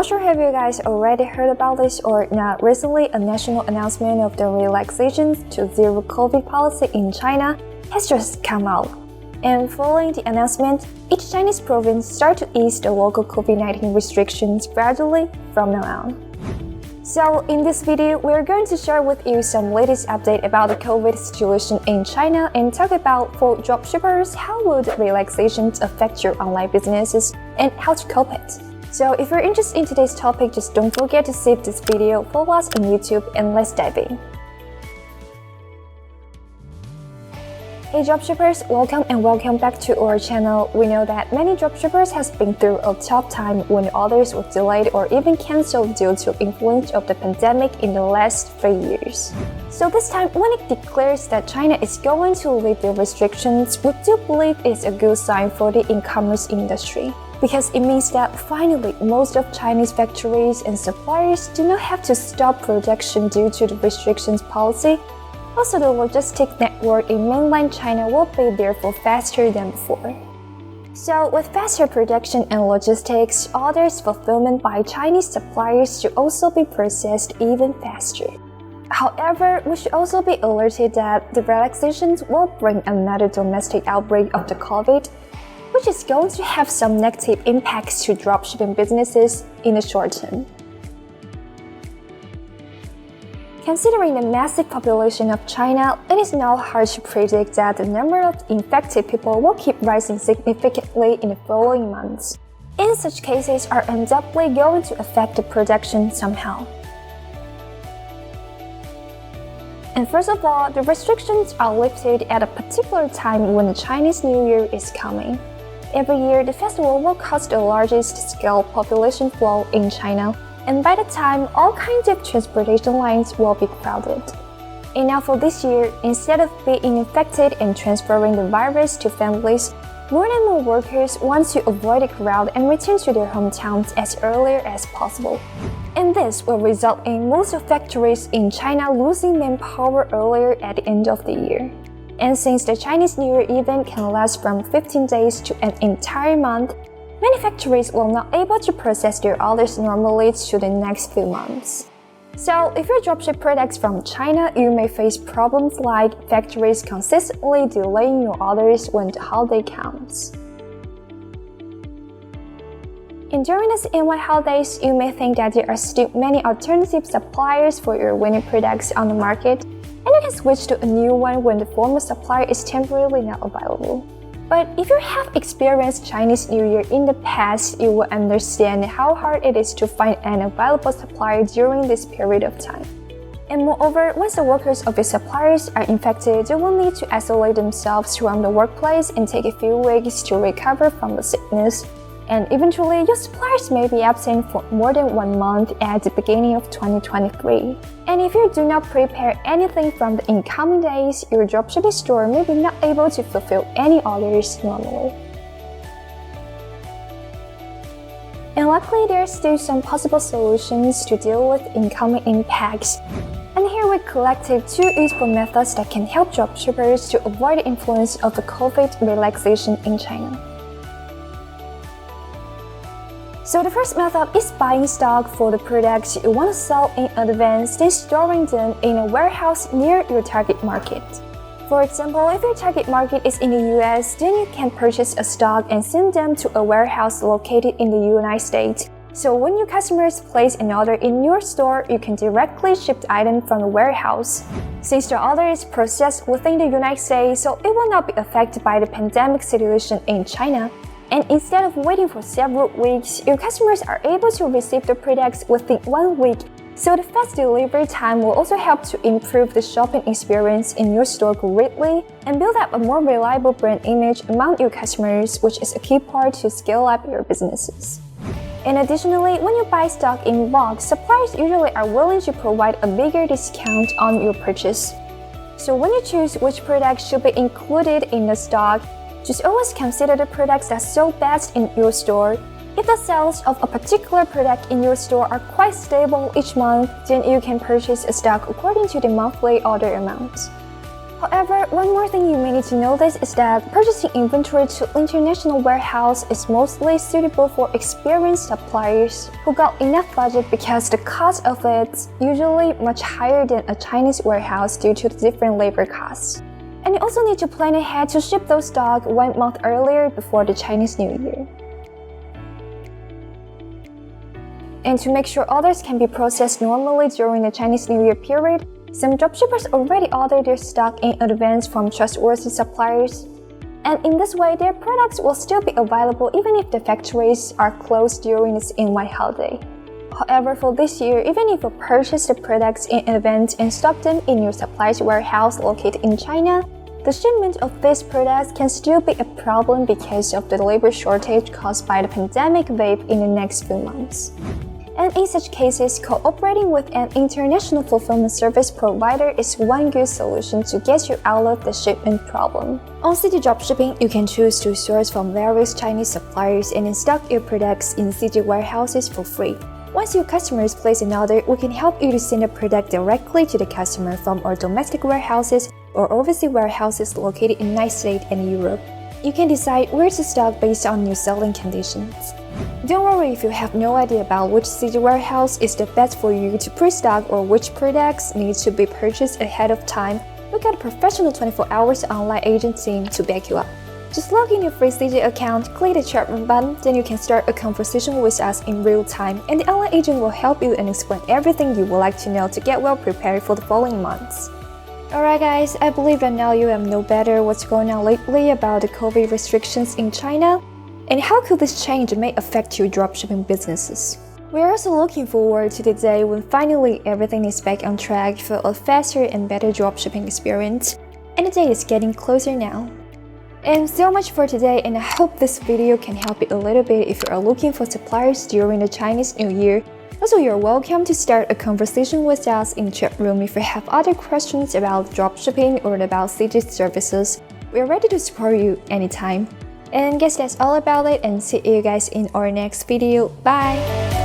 Not sure if you guys already heard about this or not. Recently, a national announcement of the relaxations to zero COVID policy in China has just come out. And following the announcement, each Chinese province started to ease the local COVID-19 restrictions gradually from now on. So in this video, we're going to share with you some latest update about the COVID situation in China and talk about for dropshippers, how would relaxations affect your online businesses and how to cope it. So if you're interested in today's topic, just don't forget to save this video, follow us on YouTube, and let's dive in. Hey dropshippers, welcome back to our channel. We know that many dropshippers has been through a tough time when orders were delayed or even cancelled due to influence of the pandemic in the last 3 years. So this time, when it declares that China is going to lift the restrictions, we do believe it's a good sign for the e-commerce industry. Because it means that finally, most of Chinese factories and suppliers do not have to stop production due to the restrictions policy. Also, the logistics network in mainland China will be therefore faster than before. So, with faster production and logistics, orders fulfillment by Chinese suppliers should also be processed even faster. However, we should also be alerted that the relaxations will bring another domestic outbreak of the COVID, which is going to have some negative impacts to dropshipping businesses in the short term. Considering the massive population of China, it is now hard to predict that the number of infected people will keep rising significantly in the following months. In such cases are undoubtedly going to affect the production somehow. And first of all, the restrictions are lifted at a particular time when the Chinese New Year is coming. Every year, the festival will cause the largest scale population flow in China, and by the time, all kinds of transportation lines will be crowded. And now for this year, instead of being infected and transferring the virus to families, more and more workers want to avoid the crowd and return to their hometowns as earlier as possible. And this will result in most of factories in China losing manpower earlier at the end of the year. And since the Chinese New Year event can last from 15 days to an entire month, many factories will not be able to process their orders normally to the next few months. So, if you dropship products from China, you may face problems like factories consistently delaying your orders when the holiday comes. And during the CNY holidays, you may think that there are still many alternative suppliers for your winning products on the market, and you can switch to a new one when the former supplier is temporarily not available. But if you have experienced Chinese New Year in the past, you will understand how hard it is to find an available supplier during this period of time. And moreover, once the workers of your suppliers are infected, they will need to isolate themselves from the workplace and take a few weeks to recover from the sickness. And eventually, your suppliers may be absent for more than 1 month at the beginning of 2023. And if you do not prepare anything from the incoming days, your dropshipping store may be not able to fulfill any orders normally. And luckily, there are still some possible solutions to deal with incoming impacts. And here we collected 2 useful methods that can help dropshippers to avoid the influence of the COVID relaxation in China. So the first method is buying stock for the products you want to sell in advance, then storing them in a warehouse near your target market. For example, if your target market is in the US, then you can purchase a stock and send them to a warehouse located in the United States. So when your customers place an order in your store, you can directly ship the item from the warehouse. Since the order is processed within the United States, so it will not be affected by the pandemic situation in China. And instead of waiting for several weeks, your customers are able to receive the products within 1 week. So the fast delivery time will also help to improve the shopping experience in your store greatly and build up a more reliable brand image among your customers, which is a key part to scale up your businesses. And additionally, when you buy stock in bulk, suppliers usually are willing to provide a bigger discount on your purchase. So when you choose which products should be included in the stock, just always consider the products that sell best in your store. If the sales of a particular product in your store are quite stable each month, then you can purchase a stock according to the monthly order amount. However, one more thing you may need to notice is that purchasing inventory to international warehouse is mostly suitable for experienced suppliers who got enough budget because the cost of it's usually much higher than a Chinese warehouse due to the different labor costs. And you also need to plan ahead to ship those stock 1 month earlier before the Chinese New Year. And to make sure orders can be processed normally during the Chinese New Year period, some dropshippers already order their stock in advance from trustworthy suppliers. And in this way, their products will still be available even if the factories are closed during this NY holiday. However, for this year, even if you purchase the products in advance and stock them in your supplier's warehouse located in China, the shipment of these products can still be a problem because of the labor shortage caused by the pandemic wave in the next few months. And in such cases, cooperating with an international fulfillment service provider is one good solution to get you out of the shipment problem. On CJ Dropshipping, you can choose to source from various Chinese suppliers and stock your products in CJ warehouses for free. Once your customers place an order, we can help you to send a product directly to the customer from our domestic warehouses or overseas warehouses located in the United States and Europe. You can decide where to stock based on your selling conditions. Don't worry if you have no idea about which CJ warehouse is the best for you to pre-stock or which products need to be purchased ahead of time. We got a professional 24 hours online agent team to back you up. Just log in your free CJ account, click the chat room button, then you can start a conversation with us in real time, and the online agent will help you and explain everything you would like to know to get well prepared for the following months. Alright guys, I believe that now you have know better what's going on lately about the COVID restrictions in China, and how could this change may affect your dropshipping businesses. We're also looking forward to the day when finally everything is back on track for a faster and better dropshipping experience, and the day is getting closer now. And so much for today, and I hope this video can help you a little bit if you are looking for suppliers during the Chinese New Year. Also, you're welcome to start a conversation with us in the chat room if you have other questions about dropshipping or about CJ services. We're ready to support you anytime. And guess that's all about it, and see you guys in our next video. Bye!